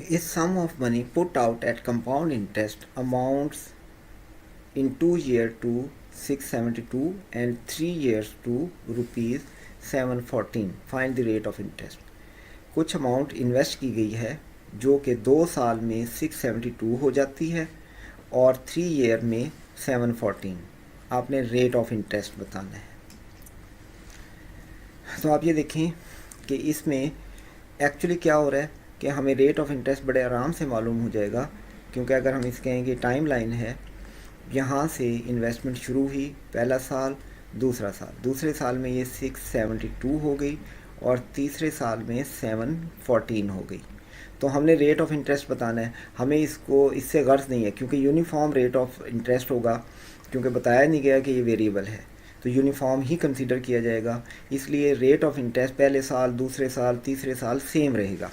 is sum of money put out at compound interest amounts in 2 years to 672 and 3 years to rupees 714. Find the rate of interest. कुछ amount invest की गई है जो कि 2 साल में 672 हो जाती है और 3 ईयर में 714. आपने रेट ऑफ इंटरेस्ट बताना है. तो आप ये देखें कि इसमें एक्चुअली क्या हो रहा है कि हमें रेट ऑफ इंटरेस्ट बड़े आराम से मालूम हो जाएगा, क्योंकि अगर हम इस कहेंगे टाइम लाइन है, यहाँ से इन्वेस्टमेंट शुरू हुई, पहला साल, दूसरा साल, दूसरे साल में ये 672 हो गई और तीसरे साल में 714 हो गई. तो हमने रेट ऑफ इंटरेस्ट बताना है. हमें इससे गर्ज नहीं है क्योंकि यूनिफॉर्म रेट ऑफ इंटरेस्ट होगा, क्योंकि बताया नहीं गया कि ये वेरिएबल है, तो यूनिफॉर्म ही कंसीडर किया जाएगा. इसलिए रेट ऑफ इंटरेस्ट पहले साल, दूसरे साल, तीसरे साल सेम रहेगा.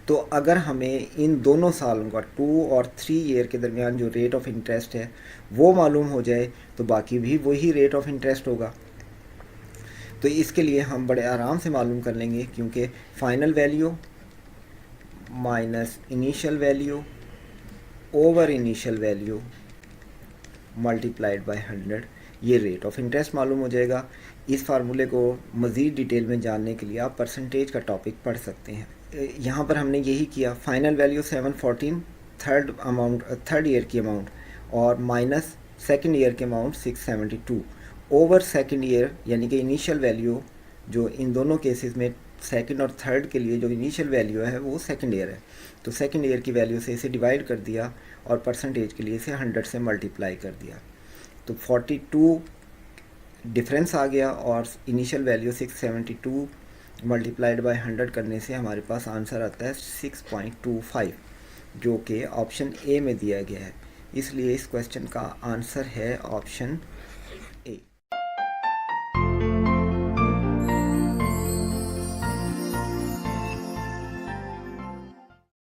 तो अगर हमें इन दोनों सालों का 2 और 3 ईयर के दरमियान जो रेट ऑफ इंटरेस्ट है वो मालूम हो जाए तो बाकी भी वही रेट ऑफ इंटरेस्ट होगा. तो इसके लिए हम बड़े आराम से मालूम कर लेंगे, क्योंकि final value minus initial value over initial value multiplied by 100, ये रेट ऑफ इंटरेस्ट मालूम हो जाएगा. इस फार्मूले को मज़ीद डिटेल में जानने के लिए आप परसेंटेज का टॉपिक पढ़ सकते हैं. यहाँ पर हमने यही किया. फाइनल वैल्यू 714, थर्ड ईयर की अमाउंट, और माइनस सेकंड ईयर के अमाउंट 672 ओवर सेकंड ईयर, यानी कि इनिशियल वैल्यू जो इन दोनों केसेस में सेकंड और थर्ड के लिए जो इनिशियल वैल्यू है वो सेकंड ईयर है, तो सेकंड ईयर की वैल्यू से इसे डिवाइड कर दिया और परसेंटेज के लिए इसे 100 से मल्टीप्लाई कर दिया. तो 42 डिफरेंस आ गया और इनिशियल वैल्यू 672 मल्टीप्लाइड बाय 100 करने से हमारे पास आंसर आता है 6.25, जो कि ऑप्शन ए में दिया गया है. इसलिए इस क्वेश्चन का आंसर है ऑप्शन